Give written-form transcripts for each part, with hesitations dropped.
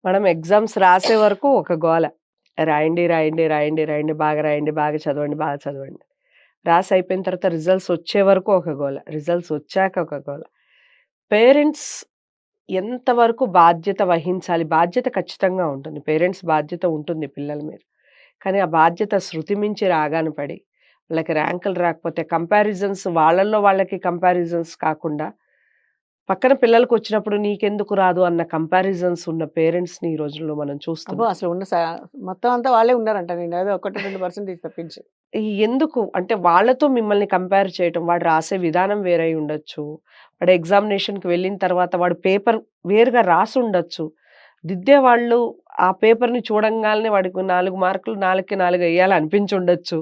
మనం ఎగ్జామ్స్ రాసే వరకు ఒక గోల. రాయండి, రాయండి, రాయండి, రాయండి, బాగా చదవండి, బాగా చదవండి. రాసి అయిపోయిన తర్వాత రిజల్ట్స్ వచ్చే వరకు ఒక గోల. రిజల్ట్స్ వచ్చాక ఒక గోల. పేరెంట్స్ ఎంతవరకు బాధ్యత వహించాలి? బాధ్యత ఖచ్చితంగా ఉంటుంది. పేరెంట్స్ బాధ్యత ఉంటుంది పిల్లల మీద. కానీ ఆ బాధ్యత శృతి మించి రాగాన పడి, వాళ్ళకి ర్యాంకులు రాకపోతే కంపారిజన్స్ వాళ్ళలో వాళ్ళకి కంపారిజన్స్ కాకుండా, పక్కన పిల్లలకొచ్చినప్పుడు నీకెందుకు రాదు అన్న కంపారిజన్స్ ఉన్న పేరెంట్స్‌ని ఈ రోజుల్లో మనం అబ్బో! చూస్తున్నాం. అసలు ఉన్న మొత్తం అంతా వాళ్ళే ఉన్నారంట నేను. ఏదో 1, 2% తప్పించి. ఎందుకు అంటే వాళ్ళతో మిమ్మల్ని కంపేర్ చేయటం. వాడు రాసే విధానం వేరై ఉండొచ్చు. వాడు ఎగ్జామినేషన్‌కి వెళ్ళిన తర్వాత వాడు పేపర్ వేరుగా రాసుండొచ్చు. దిద్దేవాళ్ళు ఆ పేపర్‌ని చూడంగాల్నే వాడికి 4 మార్కులు 4కి 4 ఎయ్యాలి అనిపించుండొచ్చు.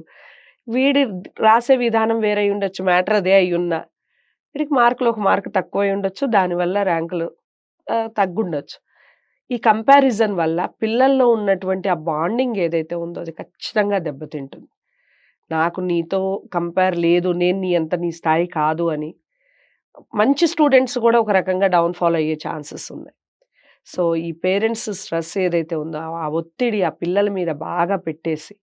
వీడి రాసే విధానం వేరై ఉండొచ్చు. మ్యాటర్ అదే అయ్యున్నా. వీడికి మార్కులు ఒక మార్క్ తక్కువై ఉండొచ్చు. దానివల్ల ర్యాంకులు తగ్గుండొచ్చు. ఈ కంపారిజన్ వల్ల పిల్లల్లో ఉన్నటువంటి ఆ బాండింగ్ ఏదైతే ఉందో అది ఖచ్చితంగా దెబ్బతింటుంది. నాకు నీతో కంపేర్ లేదు. నేను నీ స్థాయి కాదు అని. మంచి స్టూడెంట్స్ గూడా ఒక రకంగా డౌన్ ఫాల్ అయ్యే ఛాన్సెస్ ఉన్నాయి. సో, ఈ పేరెంట్స్ స్ట్రెస్ ఏదైతే ఉందో ఆ ఒత్తిడి ఆ పిల్లల మీద బాగా పెట్టేసి,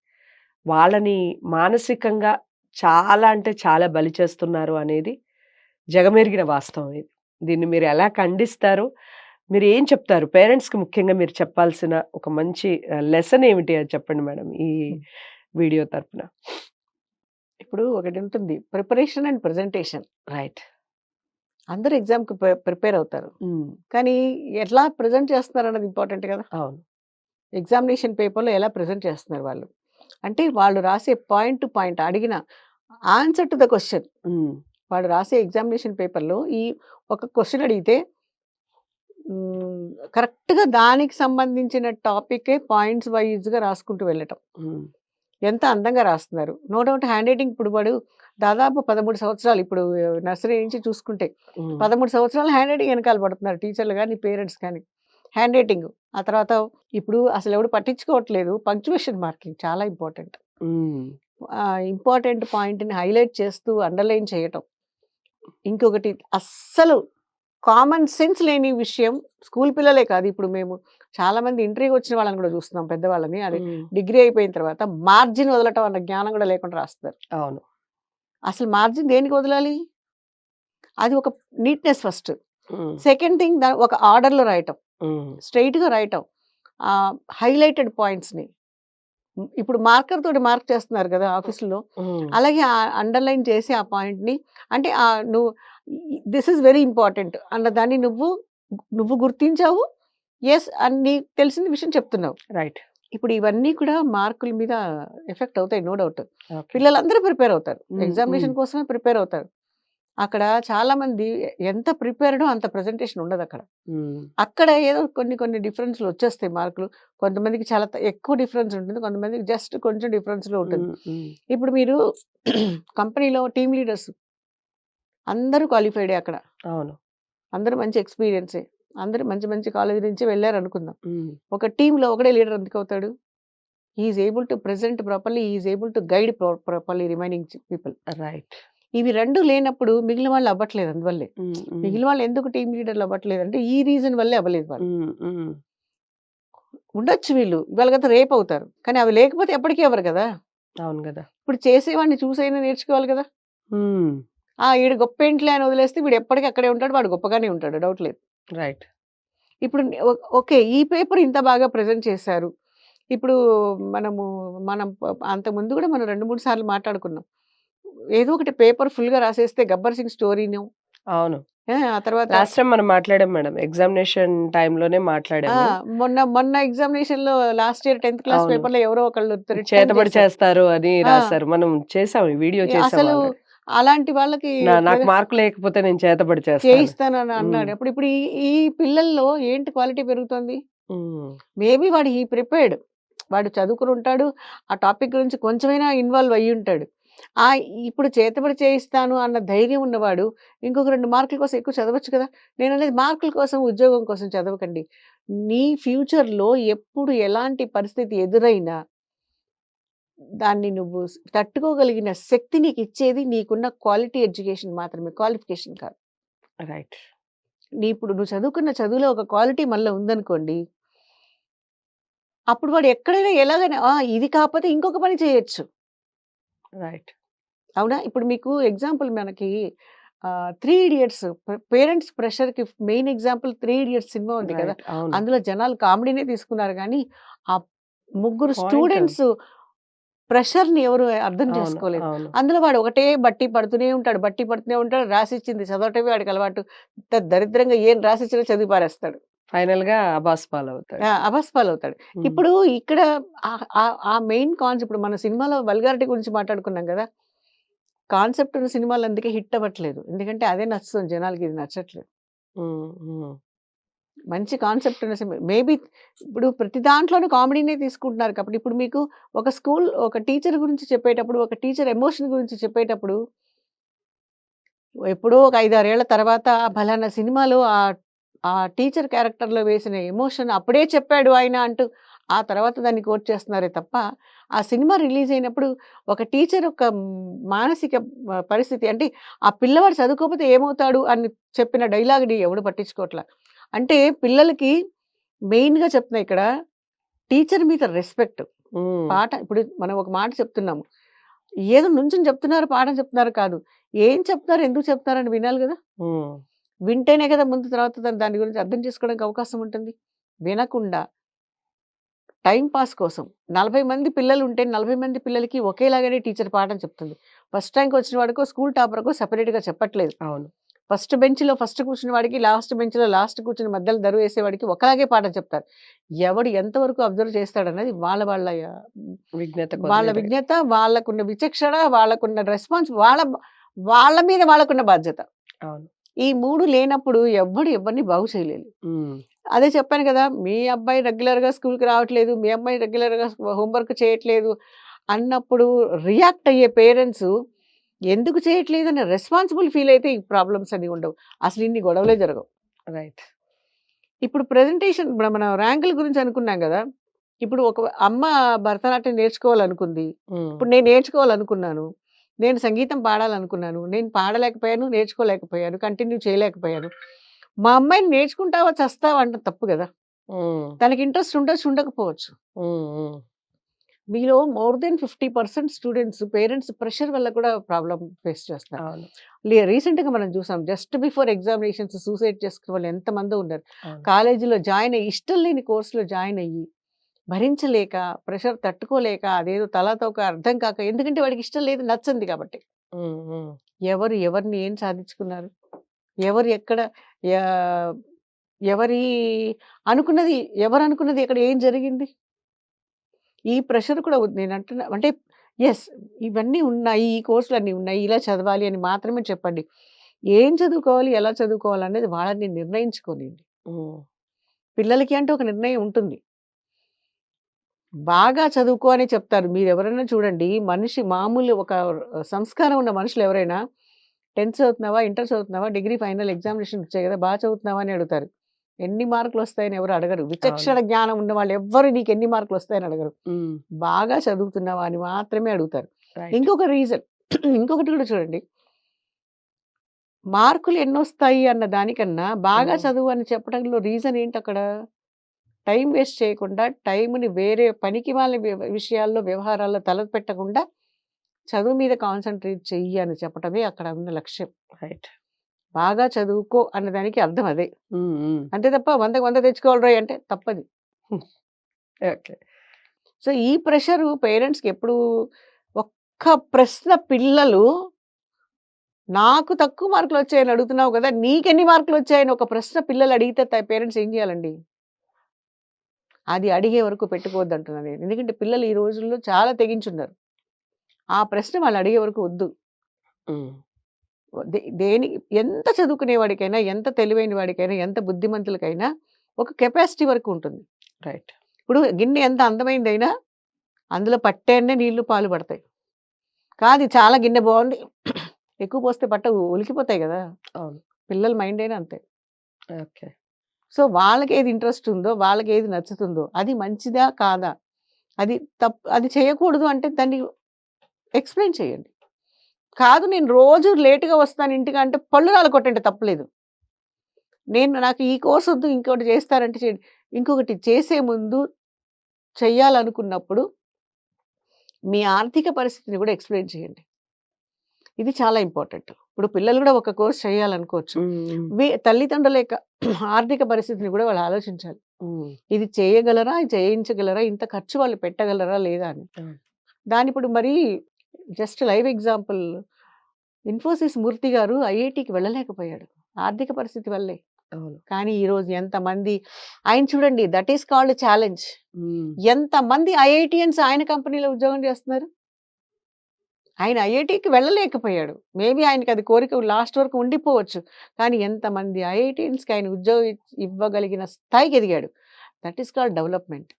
వాళ్ళని మానసికంగా చాలా అంటే చాలా బలి చేస్తున్నారు అనేది జగమెరిగిన వాస్తవం ఇది. దీన్ని మీరు ఎలా ఖండిస్తారు? మీరేం చెప్తారు? పేరెంట్స్‌కి ముఖ్యంగా మీరు చెప్పాల్సిన ఒక మంచి లెసన్ ఏమిటి అది చెప్పండి మేడం ఈ హ్మ్. వీడియో తరపున? ఇప్పుడు ఒకటుంటుంది. Preparation and presentation. రైట్. అందరూ ఎగ్జామ్‌కి ప్రిపేర్ అవుతారు. హ్మ్. కానీ ఎట్లా ప్రెజెంట్ చేస్తున్నారన్నది ఇంపార్టెంట్ కదా! అవును. ఎగ్జామినేషన్ పేపర్‌లో ఎలా ప్రెజెంట్ చేస్తున్నారు వాళ్ళు. అంటే వాళ్ళు రాసే పాయింట్ టు పాయింట్ అడిగిన ఆన్సర్ టు ద క్వెషన్. హ్మ్. వాడు రాసే ఎగ్జామినేషన్ పేపర్‌లో ఒక క్వెషన్ అడిగితే హ్మ్. కరెక్ట్‌గా దానికి సంబంధించిన టాపికే పాయింట్స్ వైస్‌గా రాసుకుంటూ వెళ్ళటం. హ్మ్. ఎంత అందంగా రాస్తున్నారు. నో డౌట్ హ్యాండ్ రైటింగ్ ఇప్పుడు వాడు దాదాపు 13 సంవత్సరాలు ఇప్పుడు నర్సరీ నుంచి చూసుకుంటే హ్మ్. 13 సంవత్సరాలు హ్యాండ్ రైటింగ్ వెనకాల పడుతున్నారు టీచర్లు గాని, పేరెంట్స్ కానీ. Hand writing. ఆ తర్వాత ఇప్పుడు అసలెవడు పట్టించుకోవట్లేదు. పంక్చుయేషన్ మార్కింగ్ చాలా ఇంపార్టెంట్. హ్మ్. ఇంపార్టెంట్ పాయింట్‌ని హైలైట్ చేస్తూ అండర్‌లైన్ చేయటం. ఇంకొకటి అస్సలు కామన్ సెన్స్ లేని విషయం స్కూల్ పిల్లలే కాదు. ఇప్పుడు మేము చాలామంది ఇంటర్‌వ్యూకి వచ్చిన వాళ్ళని కూడా చూస్తున్నాం పెద్దవాళ్ళని. అది హ్మ్. డిగ్రీ అయిపోయిన తర్వాత మార్జిన్ వదలటం అన్న జ్ఞానం కూడా లేకుండా రాస్తారు. అవును. అసలు మార్జిన్ దేనికి వదలాలి? అది ఒక నీట్‌నెస్ ఫస్ట్. హ్మ్. సెకండ్ థింగ్ ఒక ఆర్డర్‌లో రాయటం. హ్మ్. స్ట్రెయిట్‌గా రాయటం. హైలైటెడ్ పాయింట్స్‌ని. ఇప్పుడు మార్కర్ తోటి మార్క్ చేస్తున్నారు కదా ఆఫీసులో. హ్మ్. అలాగే అండర్‌లైన్ చేసి ఆ పాయింట్‌ని అంటే నువ్వు దిస్ ఈస్ వెరీ ఇంపార్టెంట్ అన్న దాన్ని నువ్వు గుర్తించావు. యెస్ అని నీకు తెలిసిన విషయం చెప్తున్నావు. రైట్. ఇప్పుడు ఇవన్నీ కూడా మార్కుల మీద ఎఫెక్ట్ అవుతాయి నో డౌట్. ఓకే. పిల్లలందరూ ప్రిపేర్ అవుతారు. హ్మ్. హ్మ్. ఎగ్జామినేషన్ కోసమే ప్రిపేర్ అవుతారు. అక్కడ చాలామంది ఎంత ప్రిపేర్డో అంత ప్రెజెంటేషన్ ఉండదక్కడ. హ్మ్. అక్కడ ఏదో కొన్ని డిఫరెన్స్‌లు వచ్చేస్తాయి మార్కులు. కొంతమందికి చాలా ఎక్కువ డిఫరెన్స్ ఉంటుంది. కొంతమందికి జస్ట్ కొంచెం డిఫరెన్స్‌లో ఉంటుంది. హ్మ్. హ్మ్. ఇప్పుడు మీరు కంపెనీలో టీమ్ లీడర్స్ అందరూ క్వాలిఫైడే అక్కడ. అవును. అందరూ మంచి ఎక్స్‌పీరియన్సే. అందరూ మంచి మంచి కాలేజీ నుంచి వెళ్లారనుకుందాం. హ్మ్. ఒక టీమ్‌లో ఒకడే లీడర్ ఎందుకవుతాడు? He is able to present properly. He is able to guide properly remaining people. Right. ఇవి 2 లేనప్పుడు మిగిలిన వాళ్ళు అవ్వట్లేదు అందువల్లే. హ్మ్. హ్మ్. మిగిలిన వాళ్ళు ఎందుకు టీమ్ లీడర్‌లు అవ్వట్లేదంటే ఈ రీజన్ వల్లే అవ్వలేదు వాళ్ళు. హ్మ్. హ్మ్. ఉండొచ్చు వీళ్ళు. ఇవాళ కాకపోతే రేపవుతారు. కానీ అవి లేకపోతే ఎప్పటికీ అవ్వరు గదా! అవును గదా! ఇప్పుడు చేసేవాడిని చూసైనా నేర్చుకోవాలి గదా! హ్మ్. ఈడు గొప్పేంటిలే అని వదిలేస్తే వీడు ఎప్పటికి అక్కడే ఉంటాడు. వాడు గొప్పగానే ఉంటాడు. డౌట్ లేదు. రైట్. ఇప్పుడు ఓకే. ఈ పేపర్ ఇంత బాగా ప్రెజెంట్ చేశారు. ఇప్పుడు మనము మనం అంతకుముందు గూడా మనం 2, 3 సార్లు మాట్లాడుకున్నాం. ఏదో ఒకటి పేపర్ ఫుల్‌గా రాసేస్తే 'గబ్బర్ సింగ్' స్టోరీనో అవును. ఆ తర్వాత లాస్ట్ టైమ్ మనం మాట్లాడాం మేడం. ఎగ్జామినేషన్ టైమ్‌లోనే ఆ! మాట్లాడాము. మొన్న ఎగ్జామినేషన్‌లో లాస్ట్ ఇయర్ 10థ్ క్లాస్ అవును. పేపర్‌లో ఎవరో ఒకళ్ళు రిటర్న్ చేతబడి చేశారు. చేస్తారు అని ఆ! రాసారు. మనం చేసాం. ఈ వీడియో చేసాం అసలు ఆల్రెడీ. అలాంటి వాళ్ళకి నాకు మార్క్ లేకపోతే నేను చేతబడి చేస్తాను. చేయిస్తానని హ్మ్. అన్నాడు. ఇప్పుడు ఈ ఈ పిల్లల్లో ఏంటి క్వాలిటీ పెరుగుతోంది? హ్మ్. మేబీ వాడు ప్రిపేర్డ్. వాడు చదువుకొని ఉంటాడు. ఆ టాపిక్ గురించి కొంచెమైనా ఇన్వాల్వ్ అయ్యుంటాడు. ఇప్పుడు చేతబడి చేయిస్తాను అన్న ధైర్యం ఉన్నవాడు ఇంకొక 2 మార్కుల కోసం ఎక్కువ చదవచ్చు కదా! నేననేది మార్కుల కోసం, ఉద్యోగం కోసం చదవకండి. నీ ఫ్యూచర్‌లో ఎప్పుడు ఎలాంటి పరిస్థితి ఎదురైనా దాన్ని నువ్వు తట్టుకోగలిగిన శక్తి నీకిచ్చేది నీకున్న క్వాలిటీ ఎడ్యుకేషన్ మాత్రమే. క్వాలిఫికేషన్ కాదు. రైట్. ఇప్పుడు నువ్వు చదువుకున్న చదువులో ఒక క్వాలిటీ మనలో ఉందనుకోండి అప్పుడు వాడు ఎక్కడైనా ఎలాగైనా ఇది కాకపోతే ఇంకొక పని చేయొచ్చు. రైట్. అవునా? ఇప్పుడు మీకు ఎగ్జాంపుల్ మనకి 'త్రీ ఇడియట్స్' పేరెంట్స్ ప్రెషర్‌కి మెయిన్ ఎగ్జాంపుల్ 'త్రీ ఇడియట్స్' సినిమా ఉంది కదా! రైట్. అవును. అందులో జనాలు కామెడీనే తీసుకున్నారు గానీ, ఆ ముగ్గురు పాయింట్ అది. స్టూడెంట్స్ ప్రెషర్‌ని ఎవరు అర్థం అవును. చేసుకోలేదు. అవును. అందులో వాడు ఒకటే బట్టి పడుతూనే ఉంటాడు. బట్టి పడుతూనే ఉంటాడు. రాసిచ్చింది చదవటమే వాడికి అలవాటు. దరిద్రంగా ఏం రాసిచ్చినా చదివి పారేస్తాడు. ఫైనల్‌గా అబాస్ పాలవుతాడు. అభాస్పాలవుతాడు. హ్మ్. ఇప్పుడు ఇక్కడ ఆ మెయిన్ కాన్సెప్ట్ ఇప్పుడు మన సినిమాలో వల్గారిటీ గురించి మాట్లాడుకున్నాం గదా! కాన్సెప్ట్ ఉన్న సినిమాలు అందుకే హిట్ అవ్వట్లేదు. ఎందుకంటే అదే నచ్చుతుంది జనాలకి ఇది నచ్చట్లేదు. హ్మ్. హ్మ్. మంచి కాన్సెప్ట్ ఉన్న సినిమా మేబీ ఇప్పుడు ప్రతి దాంట్లోనూ కామెడీనే తీసుకుంటున్నారు కాబట్టి ఇప్పుడు మీకు ఒక టీచర్ గురించి చెప్పేటప్పుడు, ఒక టీచర్ ఎమోషన్ గురించి చెప్పేటప్పుడు ఎప్పుడో ఒక 5, 6 ఏళ్ల తర్వాత ఫలానా సినిమాలో ఆ టీచర్ క్యారెక్టర్‌లో వేసిన ఎమోషన్ అప్పుడే చెప్పాడు ఆయన అంటూ, ఆ తర్వాత దాన్ని కోట్ చేస్తున్నారే తప్ప, ఆ సినిమా రిలీజ్ అయినప్పుడు ఒక టీచర్ యొక్క మానసిక పరిస్థితి అంటే, ఆ పిల్లవాడు చదువుకోకపోతే ఏమవుతాడు అని చెప్పిన డైలాగ్‌ని ఎవడు పట్టించుకోవట్ల. అంటే పిల్లలకి మెయిన్‌గా చెప్తున్నా ఇక్కడ టీచర్ మీద రెస్పెక్ట్. హ్మ్. ఇప్పుడు మనం ఒక మాట చెప్తున్నాము. ఏదో నుంచొని చెప్తున్నారు, పాఠం చెప్తున్నారు కాదు. ఏం చెప్తున్నారు, ఎందుకు చెప్తున్నారు అని వినాలి గదా! హ్మ్. వింటేనే కదా ముందు తర్వాత దాని గురించి అర్థం చేసుకోవడానికి అవకాశం ఉంటుంది. వినకుండా టైమ్ పాస్ కోసం 40 మంది పిల్లలుంటే 40 మంది పిల్లలకి ఒకేలాగానే టీచర్ పాఠం చెప్తుంది. ఫస్ట్ ర్యాంక్ వచ్చిన వాడికో, స్కూల్ టాపర్‌కో సెపరేట్‌గా చెప్పట్లేదు. అవును. ఫస్ట్ బెంచ్‌లో ఫస్ట్ కూర్చున్న వాడికి, లాస్ట్ బెంచ్‌లో లాస్ట్ కూర్చుని మధ్యలో దరువేసేవాడికి ఒకలాగే పాఠం చెప్తారు. ఎవడు ఎంతవరకు అబ్జర్వ్ చేస్తాడన్నది వాళ్ళ వాళ్ళ విజ్ఞత వాళ్ళ కొద్దిగా విజ్ఞత, వాళ్ళకున్న విచక్షణ, వాళ్ళకున్న రెస్పాన్స్ వాళ్ళ మీద వాళ్ళకున్న బాధ్యత. అవును. ఈ 3 లేనప్పుడు ఎవ్వడు ఎవరిని బాగు చేయలేడు. హ్మ్. అదే చెప్పాను కదా! మీ అబ్బాయి రెగ్యులర్‌గా స్కూల్‌కి రావట్లేదు. మీ అమ్మాయి రెగ్యులర్‌గా హోంవర్క్ చేయట్లేదు అన్నప్పుడు రియాక్ట్ అయ్యే పేరెంట్స్ ఎందుకు చేయట్లేదని రెస్పాన్సిబుల్ ఫీల్ అయితే ఈ ప్రాబ్లమ్స్ అన్నీ ఉండవు. అసలు ఇన్ని గొడవలే జరగవు. రైట్. ఇప్పుడు ప్రెజెంటేషన్ ఇప్పుడు మనం ర్యాంకుల గురించి అనుకున్నాం గదా! ఇప్పుడు ఒక అమ్మ భరతనాట్యం నేర్చుకోవాలనుకుంది. హ్మ్. ఇప్పుడు నేను నేర్చుకోవాలనుకున్నాను. నేను సంగీతం పాడాలనుకున్నాను. నేను పాడలేకపోయాను, నేర్చుకోలేకపోయాను, కంటిన్యూ చేయలేకపోయాను. మా అమ్మాయిని నేర్చుకుంటావా, చస్తావా అనడం తప్పు గదా! హ్మ్. తనకి ఇంట్రెస్ట్ ఉండొచ్చు, ఉండకపోవచ్చు. హ్మ్. హ్మ్. మీలో more than 50% students parents pressure వల్ల కూడా ప్రాబ్లమ్ ఫేస్ చేస్తున్నారు. అవును. రీసెంట్‌గా మనం చూసాం. జస్ట్ బిఫోర్ ఎగ్జామినేషన్స్ సూసైడ్ చేసుకున్న వాళ్ళు ఎంతమందో ఉన్నారు. అవును. కాలేజీలో జాయిన్ అయ్యి ఇష్టం లేని కోర్స్‌లో జాయిన్ అయ్యి, భరించలేక, ప్రెషర్ తట్టుకోలేక, అదేదో తలాతోక అర్థం కాక ఎందుకంటే వాడికి ఇష్టం లేదు, నచ్చంది కాబట్టి. హ్మ్. హ్మ్. ఎవరు ఎవరిని ఏం సాధించుకున్నారు? ఎవరు ఎక్కడ యాహ్, ఎవరి అనుకున్నది ఎవరనుకున్నది ఎక్కడ ఏం జరిగింది? ఈ ప్రెషర్ కూడా నేనంటున్నా అంటే యెస్. ఇవన్నీ ఉన్నాయి. ఈ కోర్సులన్నీ ఉన్నాయి. ఇలా చదవాలి అని మాత్రమే చెప్పండి. ఏం చదువుకోవాలి? ఎలా చదువుకోవాలనేది వాళ్ళని నిర్ణయించుకోనియండి. హ్మ్. పిల్లలకి అంటే ఒక నిర్ణయం ఉంటుంది. బాగా చదువుకో అనే చెప్తారు. మీరెవరైనా చూడండి మనిషి మామూలు ఒక సంస్కారం ఉన్న మనుషులు ఎవరైనా 10థ్ చదువుతున్నావా? ఇంటర్ చదువుతున్నావా? డిగ్రీ ఫైనల్ ఎగ్జామినేషన్స్ వచ్చాయి కదా! చదువుతున్నావా? అని అడుగుతారు. ఎన్ని మార్కులొస్తాయని ఎవరు అడగరు. అవును. విచక్షణ జ్ఞానం ఉన్న వాళ్ళెవ్వరు నీకెన్ని మార్కులొస్తాయని అడగరు. హ్మ్. బాగా చదువుతున్నావా అని మాత్రమే అడుగుతారు. రైట్. ఇంకొక రీజన్ ఇంకొకటి కూడా చూడండి. మార్కులు ఎన్నొస్తాయి అన్న దానికన్నా బాగా హ్మ్. చదువు అని చెప్పడంలో రీజన్ ఏంటక్కడ? టైమ్ వేస్ట్ చేయకుండా టైమ్‌ని వేరే పనికిమాలిన విషయాల్లో, వ్యవహారాల్లో తలపెట్టకుండా చదువు మీద కాన్సంట్రేట్ చెయ్యి అని చెప్పటమే అక్కడ ఉన్న లక్ష్యం. రైట్. బాగా చదువుకో అన్నదానికి అర్థం అదే. హ్మ్. హ్మ్. అంతే తప్ప 100కి 100 తెచ్చుకోవాలిరోయ్ అంటే తప్పది. ఓకే. సో, ఈ ప్రెషరు పేరెంట్స్‌కి ఎప్పుడు ఒక్క ప్రశ్న పిల్లలు నాకు తక్కువ మార్కులొచ్చాయని అడుగుతున్నావు గదా! నీకెన్ని మార్కులొచ్చాయని ఒక ప్రశ్న పిల్లలు అడిగితే పేరెంట్స్ ఏం జేయాలండి? అది అడిగే వరకు పెట్టుకోవద్దంటున్నా నేను. ఎందుకంటే పిల్లలు ఈ రోజుల్లో చాలా తెగించున్నారు. ఆ ప్రశ్న వాళ్ళు అడిగే వరకు వద్దు. హ్మ్. దేని ఎంత చదువుకునే వాడికైనా, ఎంత తెలివైన వాడికైనా, ఎంత బుద్ధిమంతులకైనా ఒక కెపాసిటీ వరకు ఉంటుంది. రైట్. ఇప్పుడు గిన్నె ఎంత అందమైందైనా అందులో పట్టేన్నే నీళ్లు, పాలు పడతాయి. కాదు చాలా గిన్నె బావుంది. ఎక్కువ పోస్తే పట్టవు ఒలికిపోతాయి గదా! అవును. పిల్లల మైండ్ అయినా అంతే. ఓకే. సో, వాళ్ళకేది ఇంట్రెస్ట్ ఉందో, వాళ్ళకేది నచ్చుతుందో అది మంచిదా? కాదా? అది చేయకూడదు అంటే దాన్ని ఎక్స్‌ప్లెయిన్ చేయండి. కాదు నేను రోజు లేట్‌గా వస్తాను ఇంటికి అంటే పళ్ళు రాలగొట్టండి తప్పులేదు. నాకు ఈ కోర్స్ వద్దు ఇంకోటి చేస్తారంటే చేయండి. ఇంకొకటి చేసే ముందు చెయ్యాలనుకున్నప్పుడు మీ ఆర్థిక పరిస్థితిని కూడా ఎక్స్‌ప్లెయిన్ చేయండి. ఇది చాలా ఇంపార్టెంట్. ఇప్పుడు పిల్లలు కూడా ఒక కోర్స్ చేయాలనుకోవచ్చు. హ్మ్. తల్లిదండ్రుల యొక్క ఆర్థిక పరిస్థితిని కూడా వాళ్ళు ఆలోచించాలి. హ్మ్. ఇది చేయగలరా? ఇది చేయించగలరా? ఇంత ఖర్చు వాళ్ళు పెట్టగలరా? లేదా అని. అవును. దానిప్పుడు మరి జస్ట్ లైవ్ ఎగ్జాంపుల్ ఇన్ఫోసిస్ మూర్తి గారు ఐఐటీకి వెళ్ళలేకపోయాడు. ఆర్థిక పరిస్థితి వల్లే. అవును. కానీ ఈరోజు ఎంతమంది ఆయన చూడండి దట్ ఈస్ కాల్డ్ ఛాలెంజ్. హ్మ్. ఎంతమంది ఐఐటీయన్స్ ఆయన కంపెనీలో ఉద్యోగం చేస్తున్నారు. ఆయన ఐఐటీకి వెళ్ళలేకపోయాడు. మేబీ ఆయనకి అది కోరిక లాస్ట్ వరకు ఉండిపోవచ్చు. కానీ ఎంతమంది ఐఐటీయన్స్‌కి ఆయన ఉద్యోగం ఇవ్వగలిగిన స్థాయికి ఎదిగాడు. That is called development.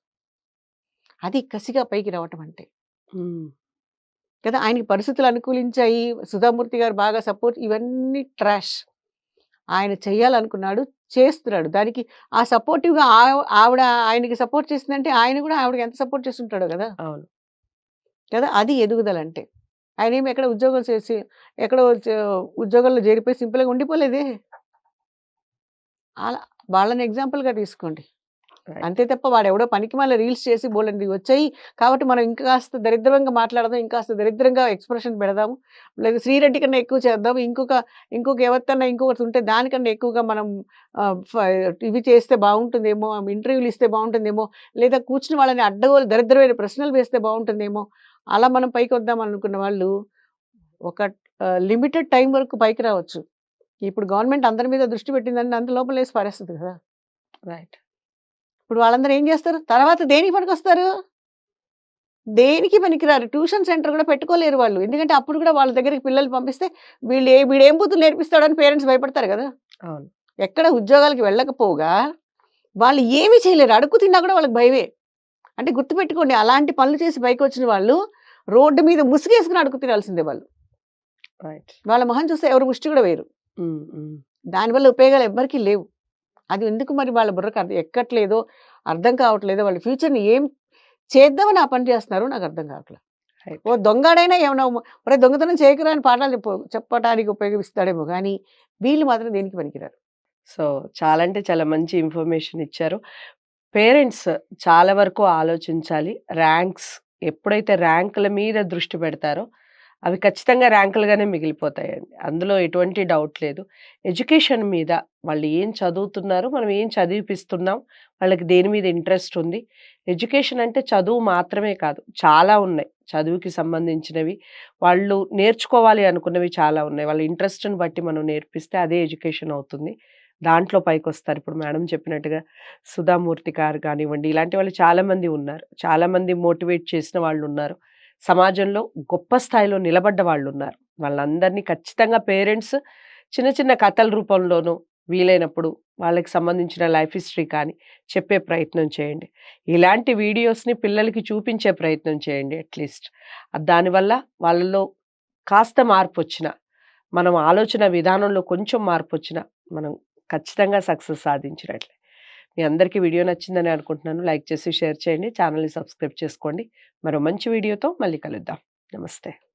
అది కసిగా పైకి రావటం అంటే. హ్మ్. కదా! ఆయనకి పరిస్థితులు అనుకూలించాయి. సుధామూర్తి గారు బాగా సపోర్ట్ ఇవన్నీ ట్రాష్. ఆయన చేయాలనుకున్నాడు. చేస్తున్నాడు. దానికి ఆ సపోర్టివ్‌గా ఆవిడ ఆయనకి సపోర్ట్ చేసిందంటే ఆయన కూడా ఆవిడకి ఎంత సపోర్ట్ చేసుంటాడో గదా! అవును. కదా! అది ఎదుగుదలంటే. ఆయనేమి ఎక్కడ ఉద్యోగం చేసి ఎక్కడో ఉద్యోగంలో చేరిపోయి సింపుల్‌గా ఉండిపోలేదే. అలా వాళ్ళని ఎగ్జాంపుల్‌గా తీసుకోండి. రైట్. అంతే తప్ప వాడెవడో పనికిమాలిన రీల్స్ చేసి బోలెడన్ని వచ్చాయి. కాబట్టి మనం ఇంకాస్త దరిద్రంగా మాట్లాడదాం. ఇంకాస్త దరిద్రంగా ఎక్స్‌ప్రెషన్ పెడదాము. లేదా శ్రీరెడ్డి కన్నా ఎక్కువ చేద్దాం. ఇంకొక ఎవరికన్నా ఇంకొకటి ఉంటే దానికన్నా ఎక్కువగా మనం ఇవి చేస్తే బావుంటుందేమో, ఇంటర్వ్యూలు ఇస్తే బావుంటుందేమో, లేదా కూర్చుని వాళ్ళని అడ్డగోలు దరిద్రమైన ప్రశ్నలు వేస్తే బావుంటుందేమో, అలా మనం పైకొద్దాం అనుకున్న వాళ్ళు ఒక లిమిటెడ్ టైమ్ వరకు పైకి రావచ్చు. ఇప్పుడు గవర్నమెంట్ అందరి మీద దృష్టి పెట్టిందంటే అంత లోపలేసి పారేస్తది కదా! రైట్. ఇప్పుడు వాళ్ళందరూ ఏం చేస్తారు? తర్వాత దేనికి పనికొస్తారు? దేనికి పనికిరారు. ట్యూషన్ సెంటర్ కూడా పెట్టుకోలేరు వాళ్ళు. ఎందుకంటే అప్పుడు కూడా వాళ్ళ దగ్గరికి పిల్లలు పంపిస్తే వీడేం బూతులు నేర్పిస్తాడని పేరెంట్స్ భయపడతారు గదా! అవును. ఎక్కడ ఉద్యోగాలకి వెళ్ళకపోగా వాళ్ళు ఏమి చేయలేరు. అడుక్కు తిన్నా కూడా వాళ్ళకి భయమే. అంటే గుర్తుపెట్టుకోండి అలాంటి పనులు చేసి పైకొచ్చిన వాళ్ళు రోడ్డు మీద ముసుగేసుకొని అడుక్కు తినాల్సిందే వాళ్ళు. రైట్. వాళ్ళ మొహం చూస్తే ఎవరు ముష్టి కూడా వేయరు. హ్మ్. హ్మ్. దానివల్ల ఉపయోగాలు ఎవ్వరికీ లేవు. అది ఎందుకు మరి వాళ్ళ బుర్రకు ఎక్కట్లేదో, అర్థం కావట్లేదో, వాళ్ళ ఫ్యూచర్‌ని ఏం చేద్దామని ఆ పని చేస్తున్నారో నాకు అర్థం కావట్లేదు. రైట్. ఓ దొంగాడైనా ఏమన్నా ఒరేయ్ దొంగతనం చేయకురా అని పాఠాలు చెప్పటానికి ఉపయోగిస్తాడేమో గానీ, వీళ్ళు మాత్రం దేనికి పనికిరారు. సో, చాలా అంటే చాలా మంచి ఇన్ఫర్మేషన్ ఇచ్చారు. పేరెంట్స్ చాలా వరకు ఆలోచించాలి. ఎప్పుడైతే ర్యాంకుల మీద దృష్టి పెడతారో, అవి ఖచ్చితంగా ర్యాంకులుగానే మిగిలిపోతాయండి. అందులో ఎటువంటి డౌట్ లేదు. ఎడ్యుకేషన్ మీద వాళ్ళు ఏం చదువుతున్నారు, మనం ఏం చదివిపిస్తున్నాం, వాళ్ళకి దేని మీద ఇంట్రెస్ట్ ఉంది. ఎడ్యుకేషన్ అంటే చదువు మాత్రమే కాదు, చాలా ఉన్నాయి. చదువుకి సంబంధించినవి, వాళ్ళు నేర్చుకోవాలి అనుకున్నవి చాలా ఉన్నాయి. వాళ్ళ ఇంట్రెస్ట్‌ని బట్టి మనం నేర్పిస్తే అదే ఎడ్యుకేషన్ అవుతుంది. దాంట్లో పైకొస్తారు. ఇప్పుడు మేడం చెప్పినట్టుగా సుధామూర్తి గారు కానివ్వండి, ఇలాంటి వాళ్ళు చాలామంది ఉన్నారు. చాలామంది మోటివేట్ చేసిన వాళ్ళున్నారు. సమాజంలో గొప్ప స్థాయిలో నిలబడ్డ వాళ్ళున్నారు. వాళ్ళందరినీ ఖచ్చితంగా పేరెంట్స్ చిన్న చిన్న కథల రూపంలోనో, వీలైనప్పుడు వాళ్ళకి సంబంధించిన లైఫ్ హిస్టరీ కానీ చెప్పే ప్రయత్నం చేయండి. ఇలాంటి వీడియోస్‌ని పిల్లలకి చూపించే ప్రయత్నం చేయండి అట్‌లీస్ట్. దానివల్ల వాళ్ళలో కాస్త మార్పొచ్చినా, మనం ఆలోచన విధానంలో కొంచెం మార్పొచ్చినా, మనం ఖచ్చితంగా సక్సెస్ సాధించినట్లే. మీ అందరికీ వీడియో నచ్చిందని అనుకుంటున్నాను. లైక్ చేసి, షేర్ చేయండి. ఛానెల్‌ని సబ్స్క్రైబ్ చేసుకోండి. మరో మంచి వీడియోతో మళ్ళీ కలుద్దాం. నమస్తే.